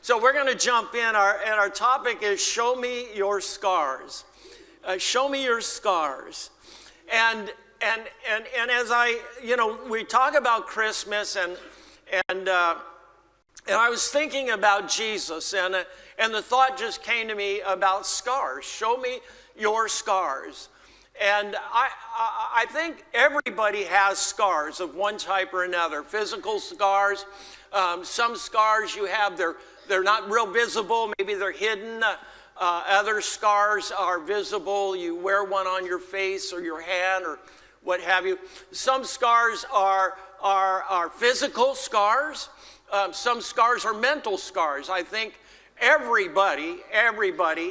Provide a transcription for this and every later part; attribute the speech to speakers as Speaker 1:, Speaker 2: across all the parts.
Speaker 1: So we're going to jump in. Our topic is Show Me Your Scars. Show me your scars. And as we talk about Christmas and I was thinking about Jesus and the thought just came to me about scars. Show me your scars. And I think everybody has scars of one type or another. Physical scars. Some scars you have, they're not real visible. Maybe they're hidden. Other scars are visible. You wear one on your face or your hand or what have you. Some scars are physical scars. Some scars are mental scars. I think everybody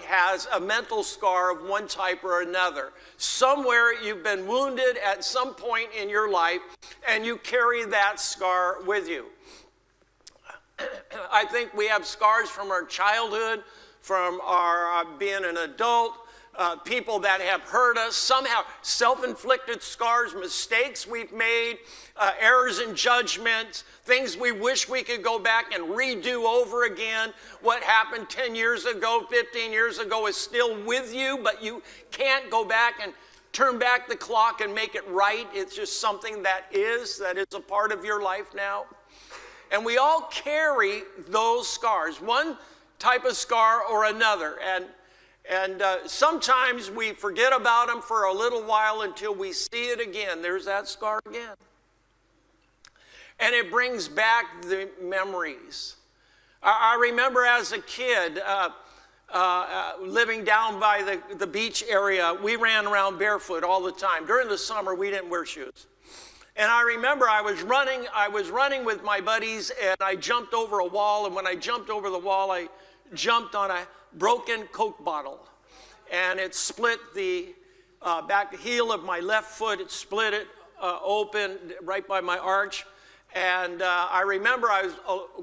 Speaker 1: has a mental scar of one type or another. Somewhere you've been wounded at some point in your life and you carry that scar with you. I think we have scars from our childhood, from our being an adult, people that have hurt us, somehow self-inflicted scars, mistakes we've made, errors in judgment, things we wish we could go back and redo over again. What happened 10 years ago, 15 years ago is still with you, but you can't go back and turn back the clock and make it right. It's just something that is a part of your life now. And we all carry those scars, one type of scar or another. And sometimes we forget about them for a little while until we see it again. There's that scar again. And it brings back the memories. I remember as a kid living down by the beach area, we ran around barefoot all the time. During the summer, we didn't wear shoes. And I remember I was running with my buddies, and I jumped over a wall. And when I jumped over the wall, I jumped on a broken Coke bottle. And it split the back heel of my left foot. It split it open right by my arch. And I remember I was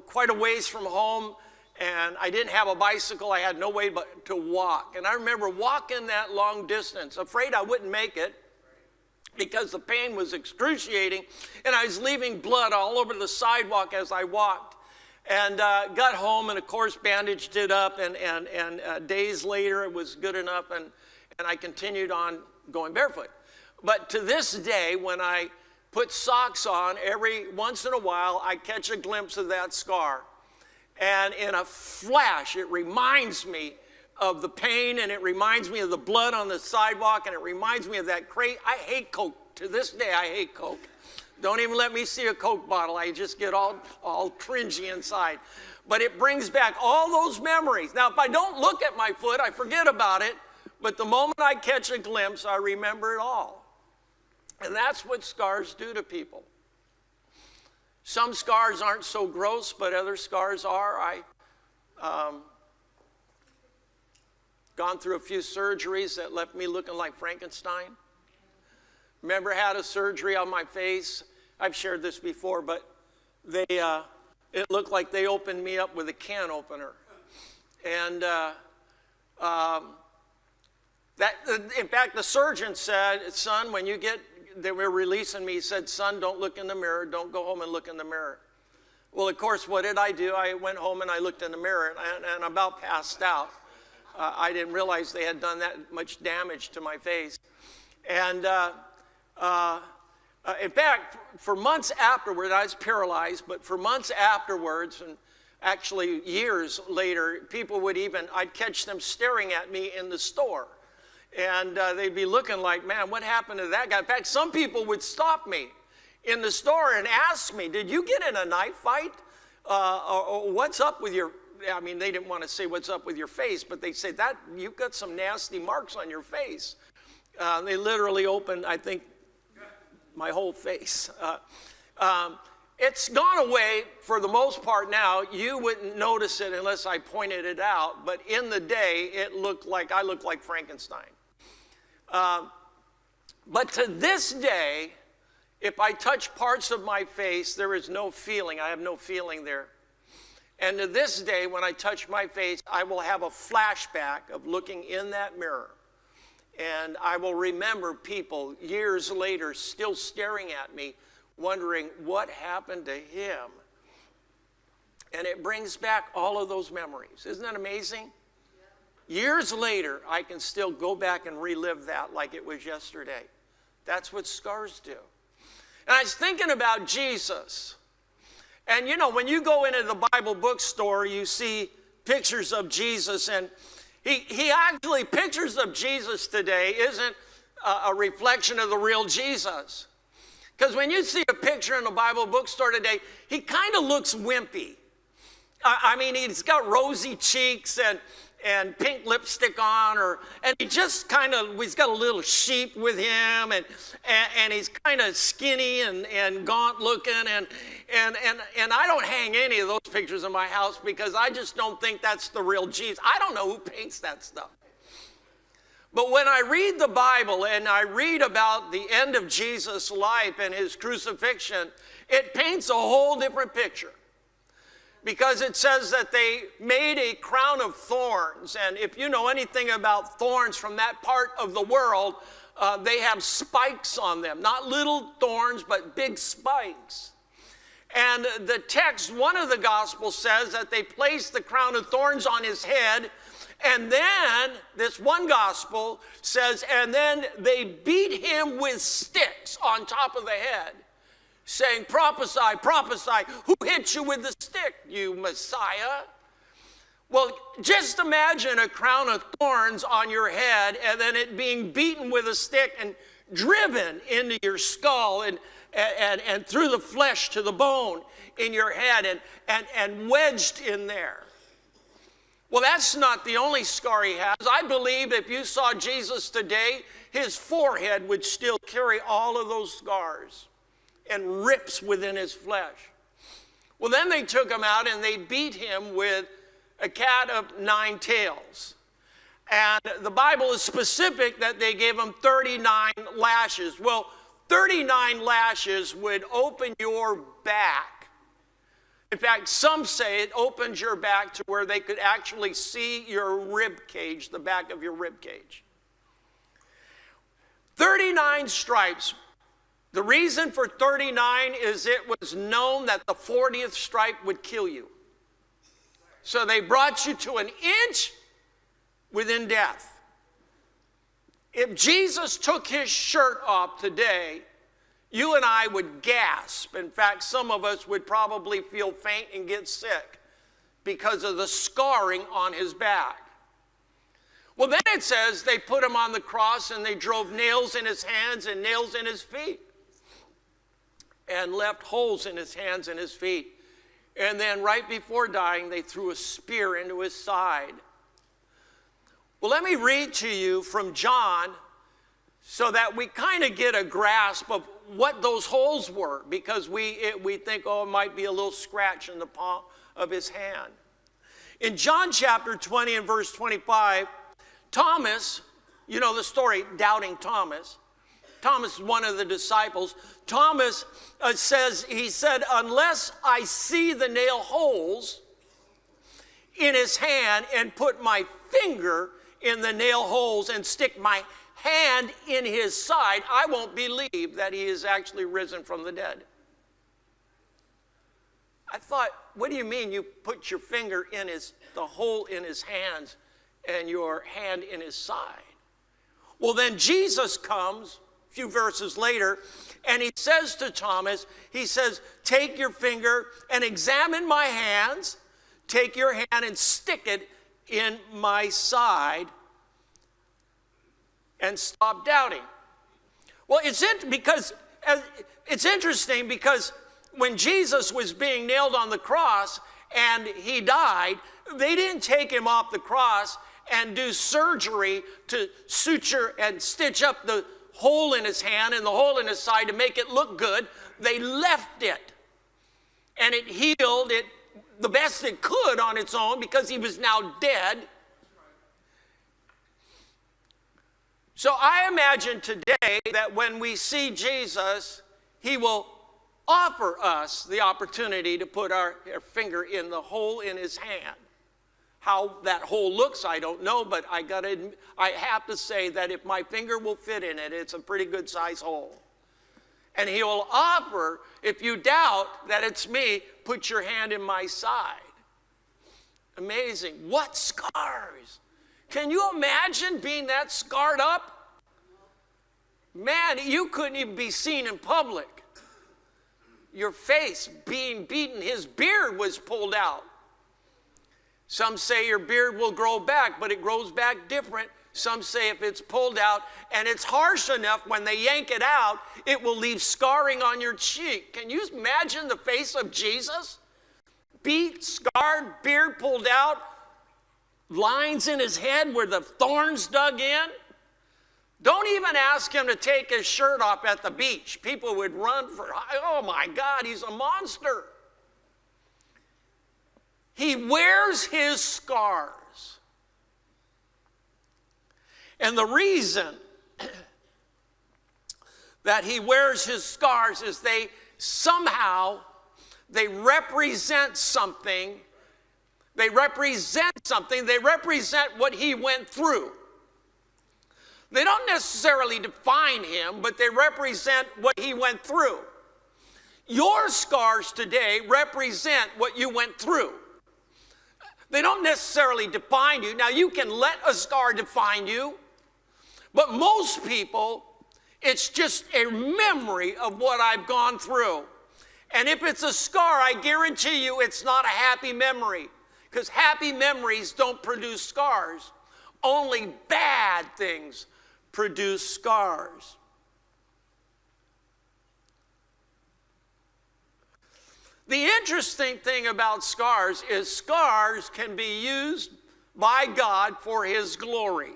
Speaker 1: quite a ways from home, and I didn't have a bicycle. I had no way but to walk. And I remember walking that long distance, afraid I wouldn't make it, because the pain was excruciating, and I was leaving blood all over the sidewalk as I walked. And got home and, of course, bandaged it up, and days later it was good enough, and I continued on going barefoot. But to this day, when I put socks on, every once in a while, I catch a glimpse of that scar. And in a flash, it reminds me of the pain, and it reminds me of the blood on the sidewalk, and it reminds me of that crate. I hate Coke. To this day, I hate Coke. Don't even let me see a Coke bottle. I just get all cringy inside. But it brings back all those memories. Now, if I don't look at my foot, I forget about it. But the moment I catch a glimpse, I remember it all. And that's what scars do to people. Some scars aren't so gross, but other scars are. Gone through a few surgeries that left me looking like Frankenstein. Remember, I had a surgery on my face. I've shared this before, but it looked like they opened me up with a can opener. And in fact, the surgeon said, son, when they were releasing me, he said, son, don't look in the mirror. Don't go home and look in the mirror. Well, of course, what did I do? I went home and I looked in the mirror, and about passed out. I didn't realize they had done that much damage to my face. And in fact, for months afterward, I was paralyzed, but for months afterwards, and actually years later, I'd catch them staring at me in the store. And they'd be looking like, man, what happened to that guy? In fact, some people would stop me in the store and ask me, did you get in a knife fight? Or what's up with your... I mean, they didn't want to say what's up with your face, but they say that you've got some nasty marks on your face. They literally opened, I think, my whole face. It's gone away for the most part now. You wouldn't notice it unless I pointed it out, but in the day, I looked like Frankenstein. But to this day, if I touch parts of my face, there is no feeling. I have no feeling there. And to this day, when I touch my face, I will have a flashback of looking in that mirror. And I will remember people years later still staring at me, wondering what happened to him. And it brings back all of those memories. Isn't that amazing? Years later, I can still go back and relive that like it was yesterday. That's what scars do. And I was thinking about Jesus. And you know, when you go into the Bible bookstore, you see pictures of Jesus. And he actually, pictures of Jesus today isn't a reflection of the real Jesus. Because when you see a picture in the Bible bookstore today, he kind of looks wimpy. I mean, he's got rosy cheeks and pink lipstick on, and he just kind of, he's got a little sheep with him, and he's kind of skinny and gaunt looking, and I don't hang any of those pictures in my house because I just don't think that's the real Jesus. I don't know who paints that stuff. But when I read the Bible and I read about the end of Jesus' life and his crucifixion, it paints a whole different picture. Because it says that they made a crown of thorns. And if you know anything about thorns from that part of the world, they have spikes on them. Not little thorns, but big spikes. And the text, one of the Gospels says that they placed the crown of thorns on his head. And then, this one Gospel says, and then they beat him with sticks on top of the head, saying, prophesy, prophesy. Who hit you with the stick, you Messiah? Well, just imagine a crown of thorns on your head and then it being beaten with a stick and driven into your skull and through the flesh to the bone in your head and wedged in there. Well, that's not the only scar he has. I believe if you saw Jesus today, his forehead would still carry all of those scars and rips within his flesh. Well, then they took him out and they beat him with a cat of 9 tails. And the Bible is specific that they gave him 39 lashes. Well, 39 lashes would open your back. In fact, some say it opens your back to where they could actually see your rib cage, the back of your rib cage. 39 stripes. The reason for 39 is it was known that the 40th stripe would kill you. So they brought you to an inch within death. If Jesus took his shirt off today, you and I would gasp. In fact, some of us would probably feel faint and get sick because of the scarring on his back. Well, then it says they put him on the cross and they drove nails in his hands and nails in his feet and left holes in his hands and his feet. And then right before dying, they threw a spear into his side. Well, let me read to you from John so that we kind of get a grasp of what those holes were, because we think, oh, it might be a little scratch in the palm of his hand. In John chapter 20 and verse 25, Thomas, you know the story, doubting Thomas. Thomas is one of the disciples. Thomas he said, unless I see the nail holes in his hand and put my finger in the nail holes and stick my hand in his side, I won't believe that he is actually risen from the dead. I thought, what do you mean you put your finger in the hole in his hands and your hand in his side? Well, then Jesus comes a few verses later, and he says to Thomas, he says, take your finger and examine my hands, take your hand and stick it in my side, and stop doubting. Well, it's interesting because when Jesus was being nailed on the cross and he died, they didn't take him off the cross and do surgery to suture and stitch up the hole in his hand and the hole in his side to make it look good. They left it, and it healed it the best it could on its own because he was now dead. So I imagine today that when we see Jesus, he will offer us the opportunity to put our finger in the hole in his hand. How that hole looks, I don't know, but I have to say that if my finger will fit in it, it's a pretty good size hole. And he will offer, if you doubt that it's me, put your hand in my side. Amazing. What scars? Can you imagine being that scarred up? Man, you couldn't even be seen in public. Your face being beaten, his beard was pulled out. Some say your beard will grow back, but it grows back different. Some say if it's pulled out and it's harsh enough, when they yank it out, it will leave scarring on your cheek. Can you imagine the face of Jesus? Beat, scarred, beard pulled out, lines in his head where the thorns dug in. Don't even ask him to take his shirt off at the beach. People would run for, oh my God, he's a monster. He wears his scars. And the reason that he wears his scars is they represent something. They represent something. They represent what he went through. They don't necessarily define him, but they represent what he went through. Your scars today represent what you went through. They don't necessarily define you. Now, you can let a scar define you, but most people, it's just a memory of what I've gone through. And if it's a scar, I guarantee you it's not a happy memory, because happy memories don't produce scars. Only bad things produce scars. The interesting thing about scars is scars can be used by God for his glory.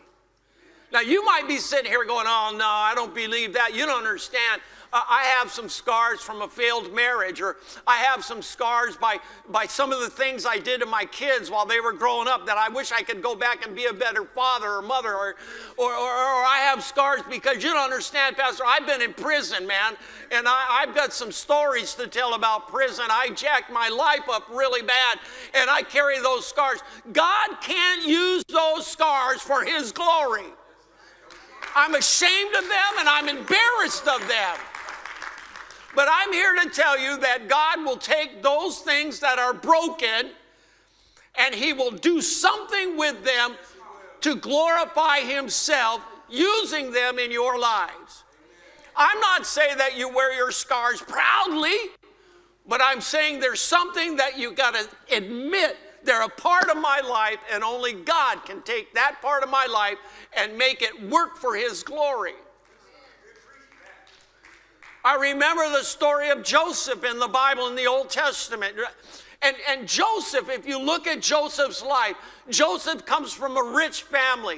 Speaker 1: Now, you might be sitting here going, oh, no, I don't believe that. You don't understand. I have some scars from a failed marriage, or I have some scars by some of the things I did to my kids while they were growing up that I wish I could go back and be a better father or mother, or I have scars because you don't understand, Pastor. I've been in prison, man, and I've got some stories to tell about prison. I jacked my life up really bad, and I carry those scars. God can't use those scars for his glory. I'm ashamed of them, and I'm embarrassed of them. But I'm here to tell you that God will take those things that are broken and he will do something with them to glorify himself using them in your lives. I'm not saying that you wear your scars proudly, but I'm saying there's something that you got to admit. They're a part of my life, and only God can take that part of my life and make it work for his glory. I remember the story of Joseph in the Bible in the Old Testament. And Joseph, if you look at Joseph's life, Joseph comes from a rich family.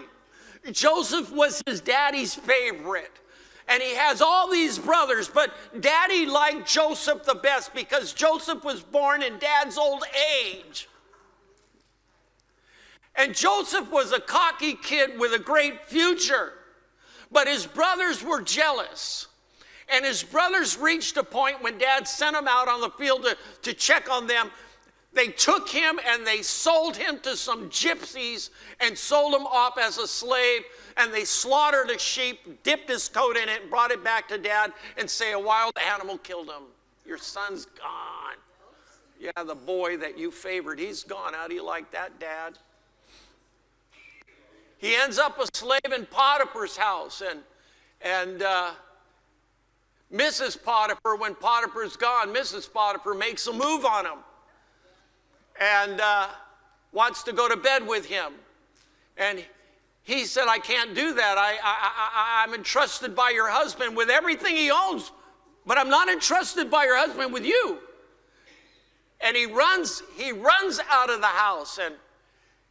Speaker 1: Joseph was his daddy's favorite. And he has all these brothers, but daddy liked Joseph the best because Joseph was born in dad's old age. And Joseph was a cocky kid with a great future. But his brothers were jealous. And his brothers reached a point when dad sent him out on the field to check on them. They took him and they sold him to some gypsies and sold him off as a slave. And they slaughtered a sheep, dipped his coat in it, and brought it back to dad and say, a wild animal killed him. Your son's gone. Yeah, the boy that you favored, he's gone. How do you like that, Dad? He ends up a slave in Potiphar's house. And Mrs. Potiphar, when Potiphar's gone, Mrs. Potiphar makes a move on him and wants to go to bed with him. And he said, I can't do that. I'm entrusted by your husband with everything he owns, but I'm not entrusted by your husband with you. And he runs out of the house, and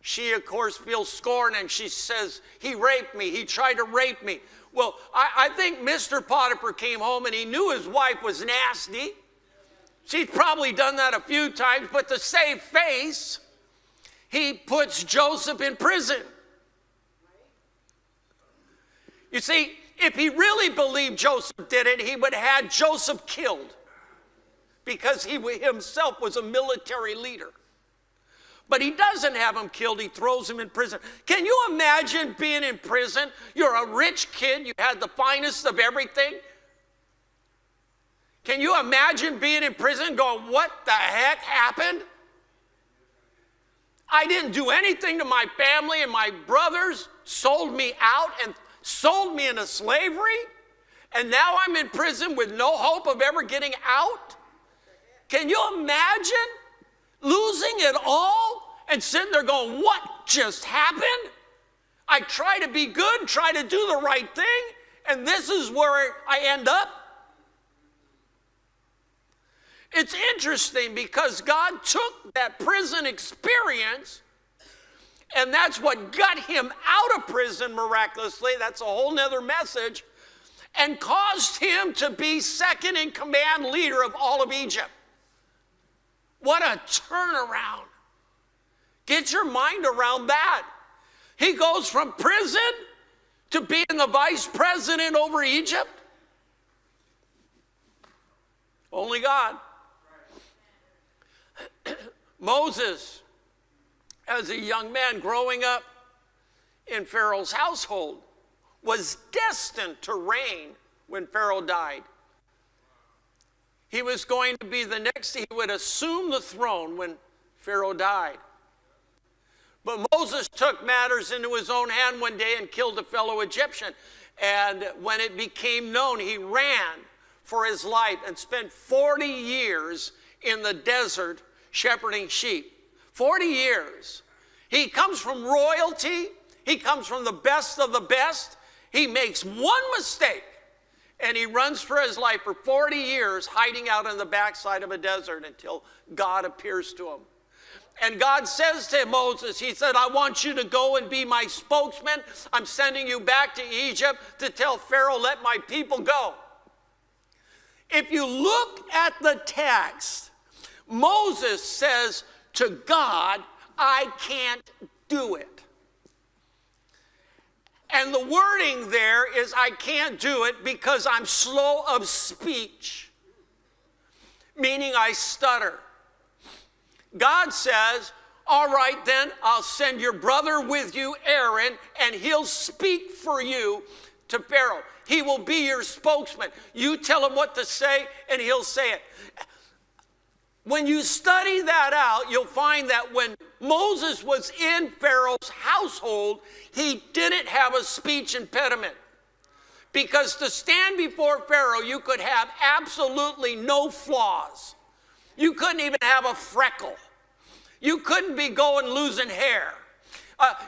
Speaker 1: she, of course, feels scorn, and she says, he raped me. He tried to rape me. Well, I think Mr. Potiphar came home and he knew his wife was nasty. She's probably done that a few times, but to save face, he puts Joseph in prison. You see, if he really believed Joseph did it, he would have had Joseph killed because he himself was a military leader. But he doesn't have him killed. He throws him in prison. Can you imagine being in prison? You're a rich kid. You had the finest of everything. Can you imagine being in prison going, what the heck happened? I didn't do anything to my family, and my brothers sold me out and sold me into slavery, and now I'm in prison with no hope of ever getting out? Can you imagine losing it all and sitting there going, what just happened? I try to be good, try to do the right thing, and this is where I end up? It's interesting because God took that prison experience, and that's what got him out of prison miraculously. That's a whole nother message, and caused him to be second in command leader of all of Egypt. What a turnaround. Get your mind around that. He goes from prison to being the vice president over Egypt. Only God. Moses, as a young man growing up in Pharaoh's household, was destined to reign when Pharaoh died. He was going to be the next, he would assume the throne when Pharaoh died. But Moses took matters into his own hand one day and killed a fellow Egyptian. And when it became known, he ran for his life and spent 40 years in the desert shepherding sheep. 40 years. He comes from royalty. He comes from the best of the best. He makes one mistake, and he runs for his life for 40 years, hiding out in the backside of a desert until God appears to him. And God says to Moses, he said, I want you to go and be my spokesman. I'm sending you back to Egypt to tell Pharaoh, let my people go. If you look at the text, Moses says to God, I can't do it. And the wording there is, I can't do it because I'm slow of speech, meaning I stutter. God says, all right then, I'll send your brother with you, Aaron, and he'll speak for you to Pharaoh. He will be your spokesman. You tell him what to say, and he'll say it. When you study that out, you'll find that when Moses was in Pharaoh's household, he didn't have a speech impediment. Because to stand before Pharaoh, you could have absolutely no flaws. You couldn't even have a freckle. You couldn't be going losing hair.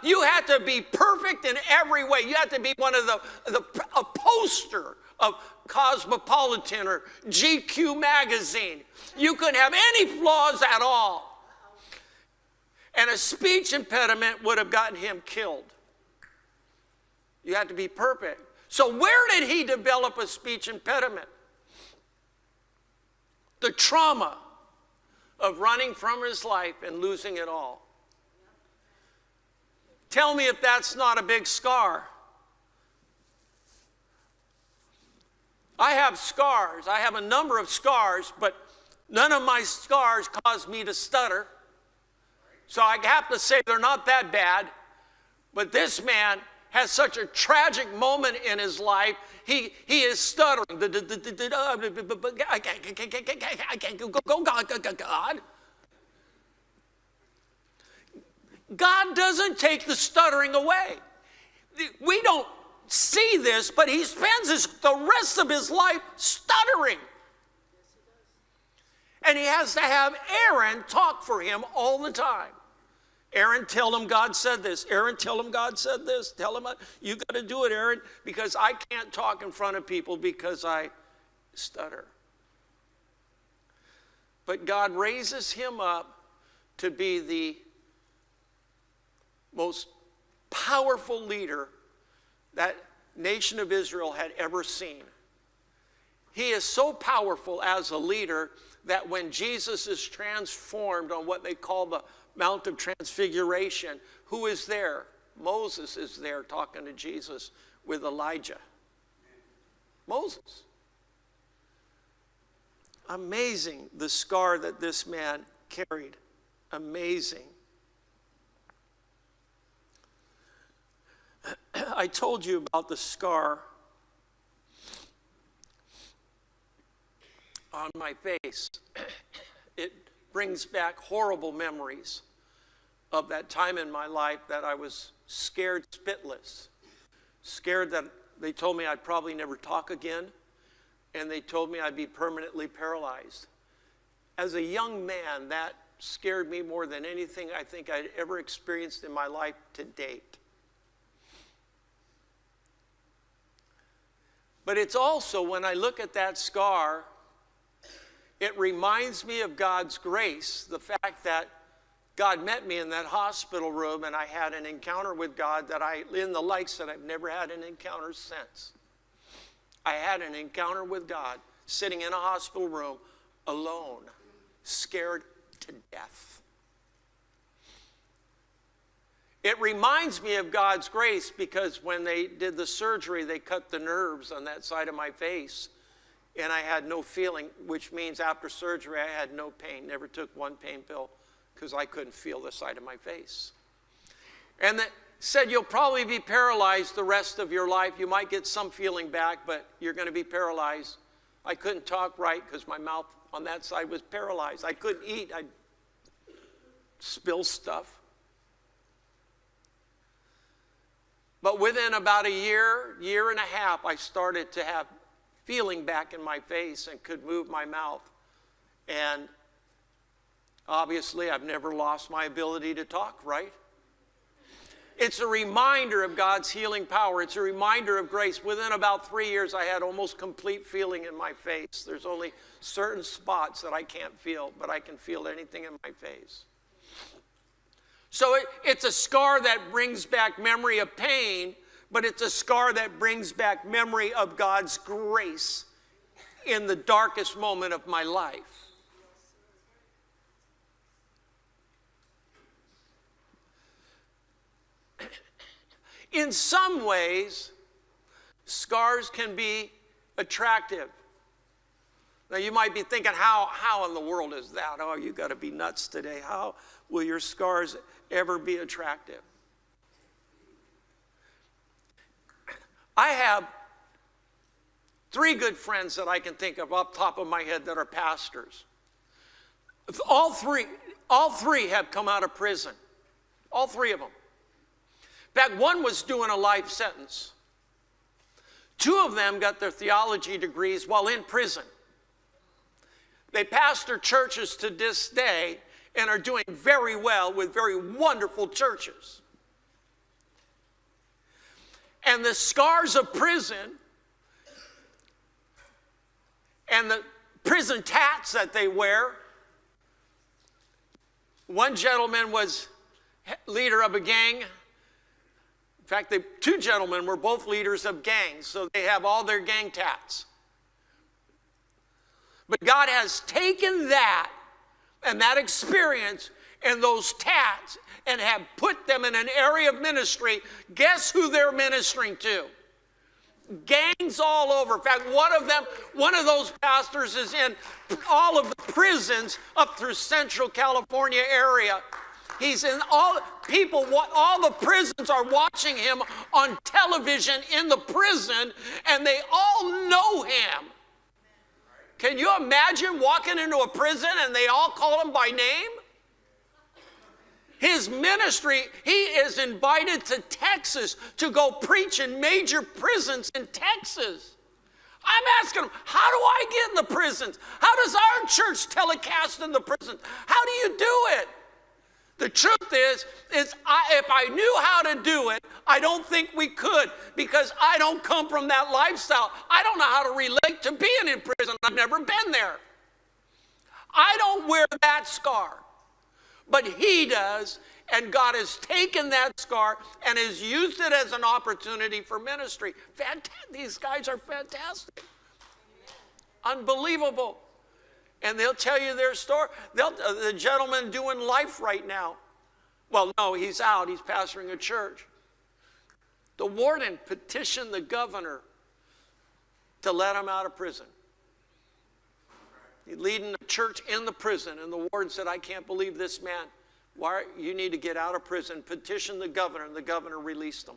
Speaker 1: You had to be perfect in every way. You had to be one of a poster of Cosmopolitan or GQ magazine. You couldn't have any flaws at all. And a speech impediment would have gotten him killed. You had to be perfect. So where did he develop a speech impediment? The trauma of running from his life and losing it all. Tell me if that's not a big scar. I have scars. I have a number of scars, but none of my scars caused me to stutter. So I have to say they're not that bad. But this man has such a tragic moment in his life. He is stuttering. I can't go, God. God doesn't take the stuttering away. We don't see this, but he spends the rest of his life stuttering. And he has to have Aaron talk for him all the time. Aaron, tell him God said this. Aaron, tell him God said this. Tell him, you got to do it, Aaron, because I can't talk in front of people because I stutter. But God raises him up to be the most powerful leader that nation of Israel had ever seen. He is so powerful as a leader that when Jesus is transformed on what they call the Mount of Transfiguration, who is there? Moses is there talking to Jesus with Elijah. Moses. Amazing, the scar that this man carried. Amazing. I told you about the scar on my face. It brings back horrible memories of that time in my life that I was scared spitless. Scared that they told me I'd probably never talk again, and they told me I'd be permanently paralyzed. As a young man, that scared me more than anything I think I'd ever experienced in my life to date. But it's also, when I look at that scar, it reminds me of God's grace, the fact that God met me in that hospital room and I had an encounter with God in the likes that I've never had an encounter since. I had an encounter with God sitting in a hospital room alone, scared to death. It reminds me of God's grace because when they did the surgery, they cut the nerves on that side of my face and I had no feeling, which means after surgery I had no pain, never took one pain pill because I couldn't feel the side of my face. And they said, you'll probably be paralyzed the rest of your life. You might get some feeling back, but you're going to be paralyzed. I couldn't talk right because my mouth on that side was paralyzed. I couldn't eat. I'd spill stuff. But within about a year and a half, I started to have feeling back in my face and could move my mouth. And obviously, I've never lost my ability to talk, right? It's a reminder of God's healing power. It's a reminder of grace. Within about 3 years, I had almost complete feeling in my face. There's only certain spots that I can't feel, but I can feel anything in my face. So it's a scar that brings back memory of pain, but it's a scar that brings back memory of God's grace in the darkest moment of my life. In some ways, scars can be attractive. Now you might be thinking, how in the world is that? Oh, you got to be nuts today. How will your scars ever be attractive? I have 3 good friends that I can think of off the top of my head that are pastors. All three have come out of prison. All 3 of them. In fact, one was doing a life sentence. 2 of them got their theology degrees while in prison. They pastor churches to this day and are doing very well with very wonderful churches. And the scars of prison and the prison tats that they wear. One gentleman was leader of a gang. In fact, 2 gentlemen were both leaders of gangs, so they have all their gang tats. But God has taken that and that experience and those tats and have put them in an area of ministry. Guess who they're ministering to? Gangs all over. In fact, one of those pastors is in all of the prisons up through Central California area. He's in all the prisons are watching him on television in the prison, and they all know him. Can you imagine walking into a prison and they all call him by name? His ministry, he is invited to Texas to go preach in major prisons in Texas. I'm asking him, how do I get in the prisons? How does our church telecast in the prisons? How do you do it? The truth is if I knew how to do it, I don't think we could, because I don't come from that lifestyle. I don't know how to relate to being in prison. I've never been there. I don't wear that scar, but he does, and God has taken that scar and has used it as an opportunity for ministry. These guys are fantastic. Unbelievable. And they'll tell you their story. The gentleman doing life right now. Well, no, he's out. He's pastoring a church. The warden petitioned the governor to let him out of prison. He's leading a church in the prison, and the warden said, I can't believe this man. You need to get out of prison. Petition the governor, and the governor released him.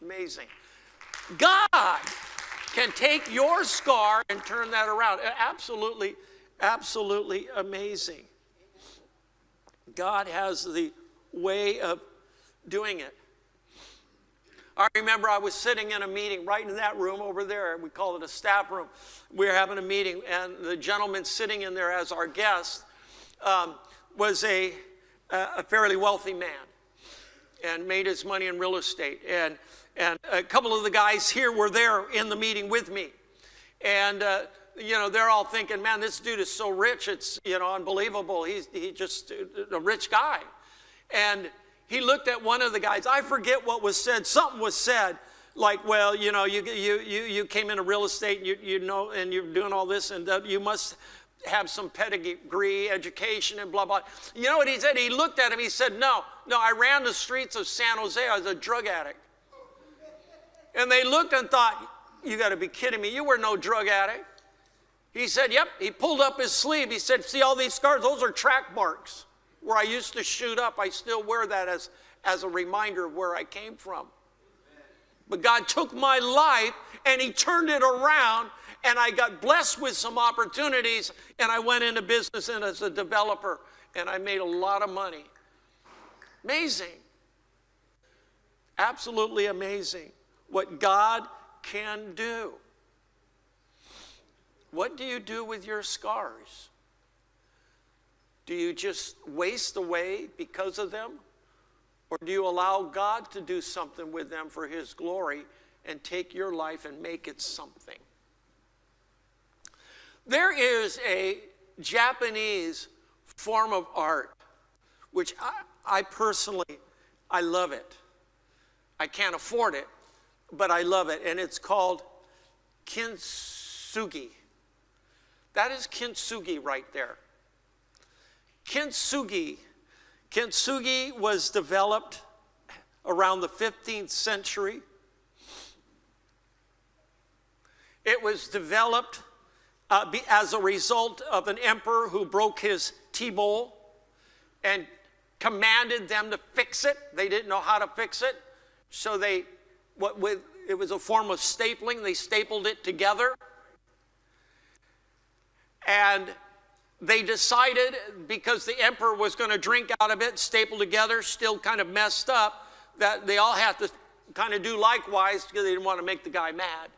Speaker 1: Amazing. God can take your scar and turn that around. Absolutely, absolutely amazing. God has the way of doing it. I remember I was sitting in a meeting right in that room over there. We call it a staff room. We were having a meeting, and the gentleman sitting in there as our guest was a fairly wealthy man and made his money in real estate. And a couple of the guys here were there in the meeting with me. And, they're all thinking, man, this dude is so rich, it's, unbelievable. He's just a rich guy. And he looked at one of the guys. I forget what was said. Something was said like, well, you came into real estate, and and you're doing all this, and you must have some pedigree, education, and blah, blah. You know what he said? He looked at him. He said, no, I ran the streets of San Jose. I was a drug addict. And they looked and thought, you got to be kidding me. You were no drug addict. He said, yep. He pulled up his sleeve. He said, see all these scars? Those are track marks. Where I used to shoot up, I still wear that as a reminder of where I came from. But God took my life and he turned it around, and I got blessed with some opportunities, and I went into business and as a developer, and I made a lot of money. Amazing. Absolutely amazing what God can do. What do you do with your scars? Do you just waste away because of them? Or do you allow God to do something with them for his glory and take your life and make it something? There is a Japanese form of art, which I personally, I love it. I can't afford it, but I love it. And it's called kintsugi. That is kintsugi right there. Kintsugi was developed around the 15th century. It was developed as a result of an emperor who broke his tea bowl and commanded them to fix it. They didn't know how to fix it, so it was a form of stapling. They stapled it together. And they decided, because the emperor was going to drink out of it, stapled together, still kind of messed up, that they all had to kind of do likewise because they didn't want to make the guy mad.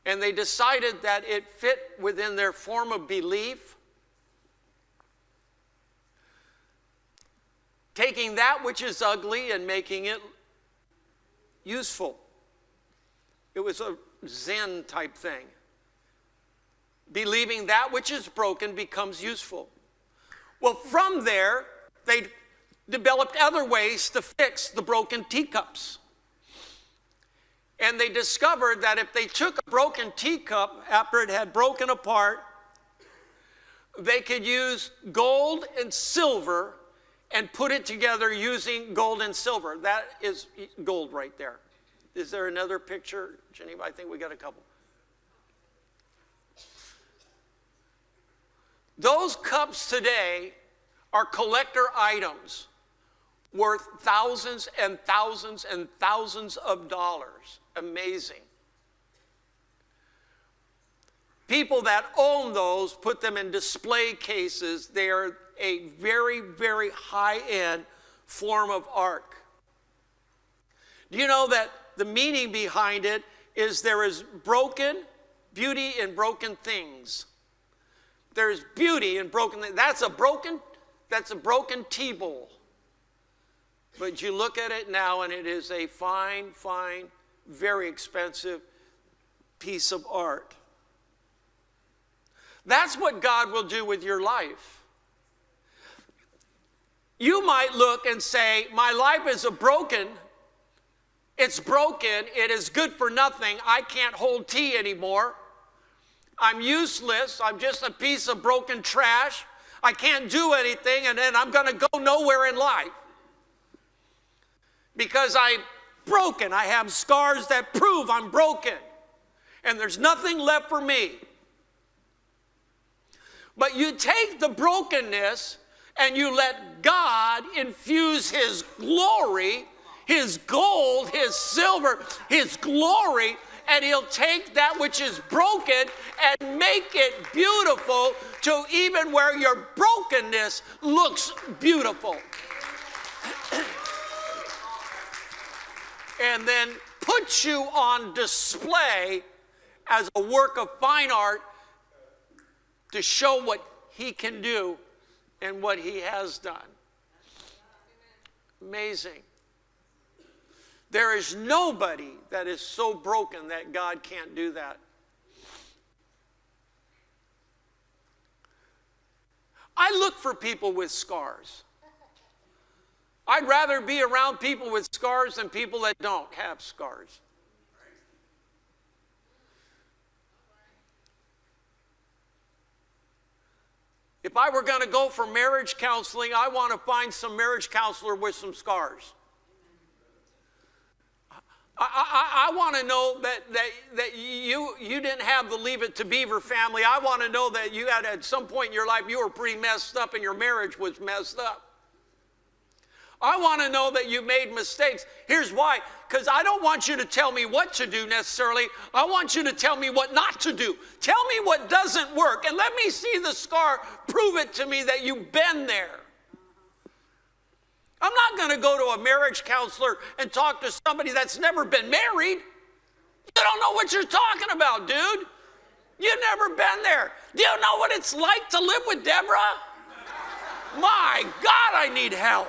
Speaker 1: And they decided that it fit within their form of belief, taking that which is ugly and making it useful. It was a Zen type thing. Believing that which is broken becomes useful. Well, from there, they developed other ways to fix the broken teacups. And they discovered that if they took a broken teacup after it had broken apart, they could use gold and silver and put it together using gold and silver. That is gold right there. Is there another picture, Geneva? I think we got a couple. Those cups today are collector items worth thousands and thousands and thousands of dollars. Amazing. People that own those put them in display cases. They are a very, very high-end form of art. Do you know that the meaning behind it is there is beauty in broken things? There's beauty in broken things. That's a broken tea bowl. But you look at it now and it is a fine, very expensive piece of art. That's what God will do with your life. You might look and say, my life is it's broken, it is good for nothing, I can't hold tea anymore. I'm useless. I'm just a piece of broken trash. I can't do anything, and then I'm going to go nowhere in life. Because I'm broken. I have scars that prove I'm broken. And there's nothing left for me. But you take the brokenness and you let God infuse his glory, his gold, his silver, his glory, and he'll take that which is broken and make it beautiful to even where your brokenness looks beautiful. And then put you on display as a work of fine art to show what he can do and what he has done. Amazing. There is nobody that is so broken that God can't do that. I look for people with scars. I'd rather be around people with scars than people that don't have scars. If I were going to go for marriage counseling, I want to find some marriage counselor with some scars. I want to know that you didn't have the Leave It to Beaver family. I want to know that you had at some point in your life you were pretty messed up and your marriage was messed up. I want to know that you made mistakes. Here's why. Because I don't want you to tell me what to do necessarily. I want you to tell me what not to do. Tell me what doesn't work. And let me see the scar. Prove it to me that you've been there. I'm not going to go to a marriage counselor and talk to somebody that's never been married. You don't know what you're talking about, dude. You've never been there. Do you know what it's like to live with Deborah? My God, I need help.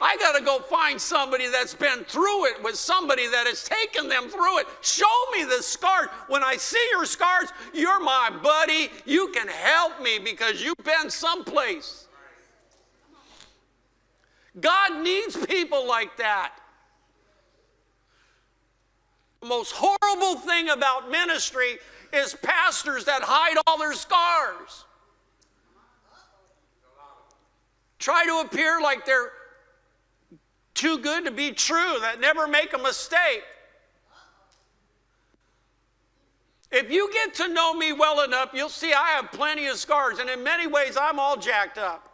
Speaker 1: I got to go find somebody that's been through it with somebody that has taken them through it. Show me the scars. When I see your scars, you're my buddy. You can help me because you've been someplace. God needs people like that. The most horrible thing about ministry is pastors that hide all their scars. Try to appear like they're too good to be true, that never make a mistake. If you get to know me well enough, you'll see I have plenty of scars, and in many ways I'm all jacked up.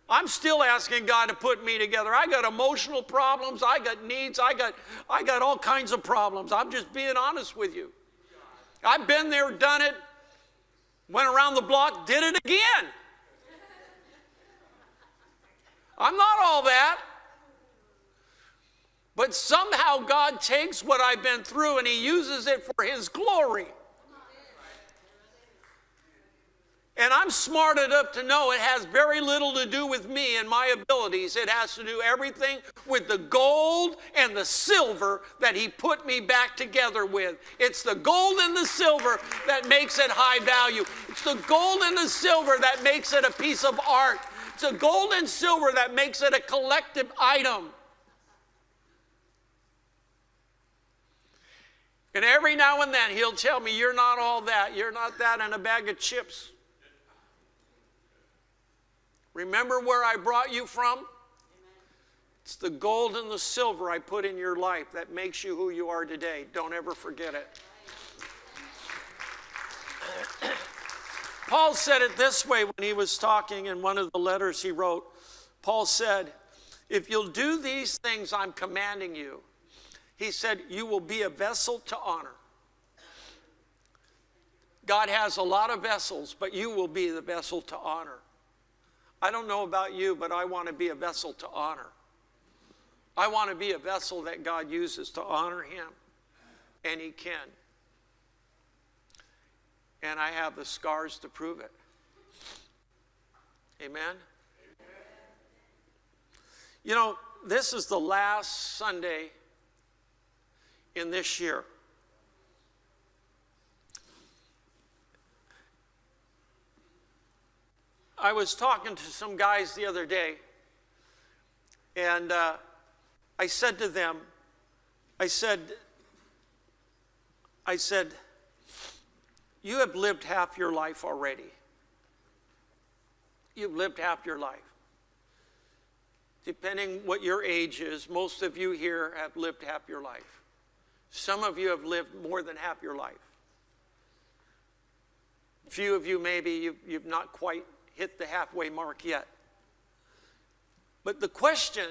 Speaker 1: I'm still asking God to put me together. I got emotional problems, I got needs, I got all kinds of problems. I'm just being honest with you. I've been there, done it, went around the block, did it again. I'm not all that. But somehow God takes what I've been through and he uses it for his glory. And I'm smart enough to know it has very little to do with me and my abilities. It has to do everything with the gold and the silver that he put me back together with. It's the gold and the silver that makes it high value. It's the gold and the silver that makes it a piece of art. It's the gold and silver that makes it a collective item. And every now and then he'll tell me, you're not all that. You're not that in a bag of chips. Remember where I brought you from? It's the gold and the silver I put in your life that makes you who you are today. Don't ever forget it. Paul said it this way when he was talking in one of the letters he wrote. Paul said, if you'll do these things I'm commanding you, he said, you will be a vessel to honor. God has a lot of vessels, but you will be the vessel to honor. I don't know about you, but I want to be a vessel to honor. I want to be a vessel that God uses to honor him, and he can. And I have the scars to prove it. Amen? You know, this is the last Sunday in this year. I was talking to some guys the other day, and I said to them, I said, you have lived half your life already. You've lived half your life. Depending what your age is, most of you here have lived half your life. Some of you have lived more than half your life. A few of you, maybe you've not quite hit the halfway mark yet. But the question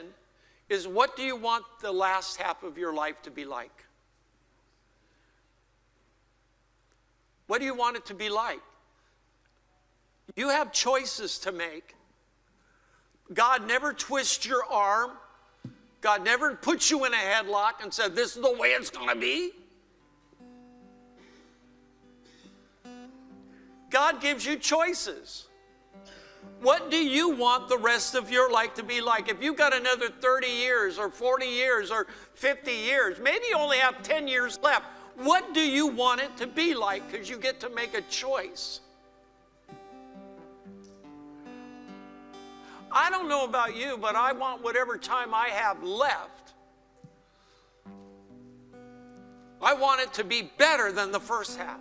Speaker 1: is, what do you want the last half of your life to be like? What do you want it to be like? You have choices to make. God never twists your arm. God never puts you in a headlock and said, this is the way it's going to be. God gives you choices. What do you want the rest of your life to be like? If you've got another 30 years or 40 years or 50 years, maybe you only have 10 years left, what do you want it to be like? Because you get to make a choice. I don't know about you, but I want whatever time I have left, I want it to be better than the first half.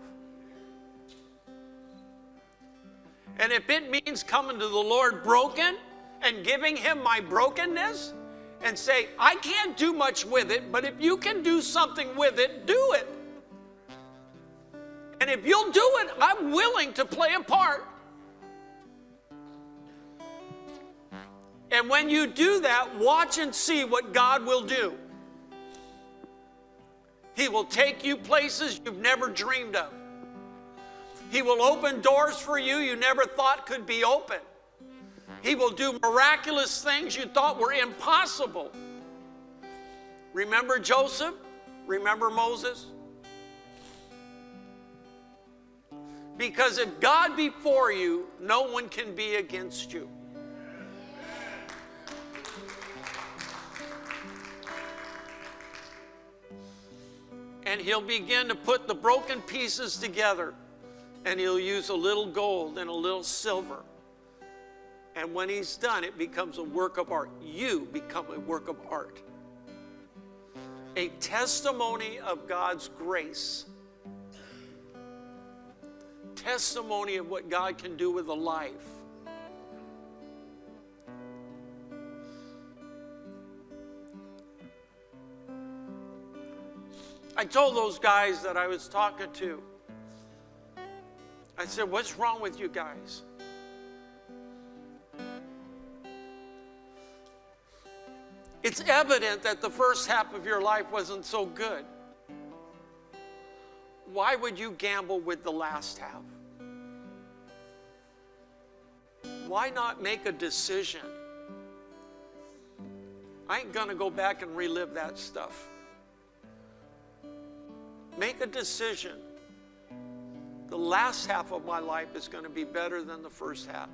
Speaker 1: And if it means coming to the Lord broken and giving him my brokenness and say, I can't do much with it, but if you can do something with it, do it. And if you'll do it, I'm willing to play a part. And when you do that, watch and see what God will do. He will take you places you've never dreamed of. He will open doors for you you never thought could be open. He will do miraculous things you thought were impossible. Remember Joseph? Remember Moses? Because if God be for you, no one can be against you. And he'll begin to put the broken pieces together. And he'll use a little gold and a little silver. And when he's done, it becomes a work of art. You become a work of art. A testimony of God's grace. Testimony of what God can do with a life. I told those guys that I was talking to, I said, what's wrong with you guys? It's evident that the first half of your life wasn't so good. Why would you gamble with the last half? Why not make a decision? I ain't going to go back and relive that stuff. Make a decision. The last half of my life is going to be better than the first half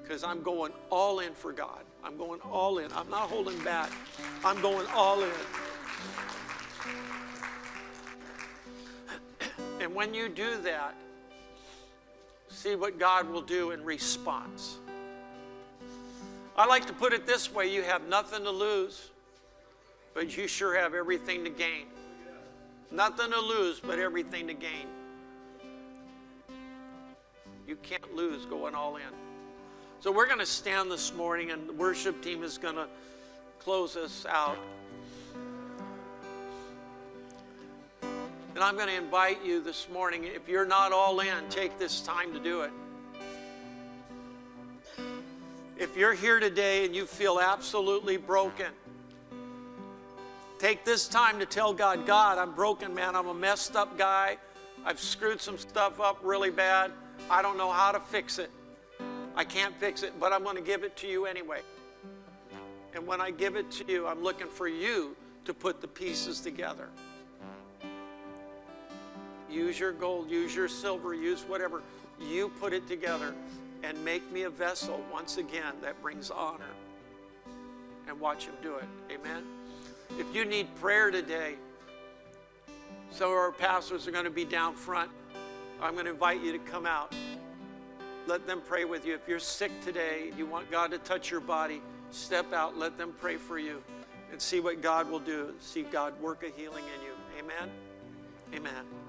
Speaker 1: because I'm going all in for God. I'm going all in. I'm not holding back. I'm going all in. And when you do that, see what God will do in response. I like to put it this way: you have nothing to lose, but you sure have everything to gain. Nothing to lose, but everything to gain. You can't lose going all in. So we're going to stand this morning, and the worship team is going to close us out. And I'm going to invite you this morning, if you're not all in, take this time to do it. If you're here today and you feel absolutely broken, take this time to tell God, God, I'm broken, man. I'm a messed up guy. I've screwed some stuff up really bad. I don't know how to fix it. I can't fix it, but I'm going to give it to you anyway. And when I give it to you, I'm looking for you to put the pieces together. Use your gold, use your silver, use whatever. You put it together and make me a vessel once again that brings honor. And watch him do it. Amen. If you need prayer today, some of our pastors are going to be down front. I'm going to invite you to come out. Let them pray with you. If you're sick today, you want God to touch your body, step out, let them pray for you, and see what God will do. See God work a healing in you. Amen? Amen.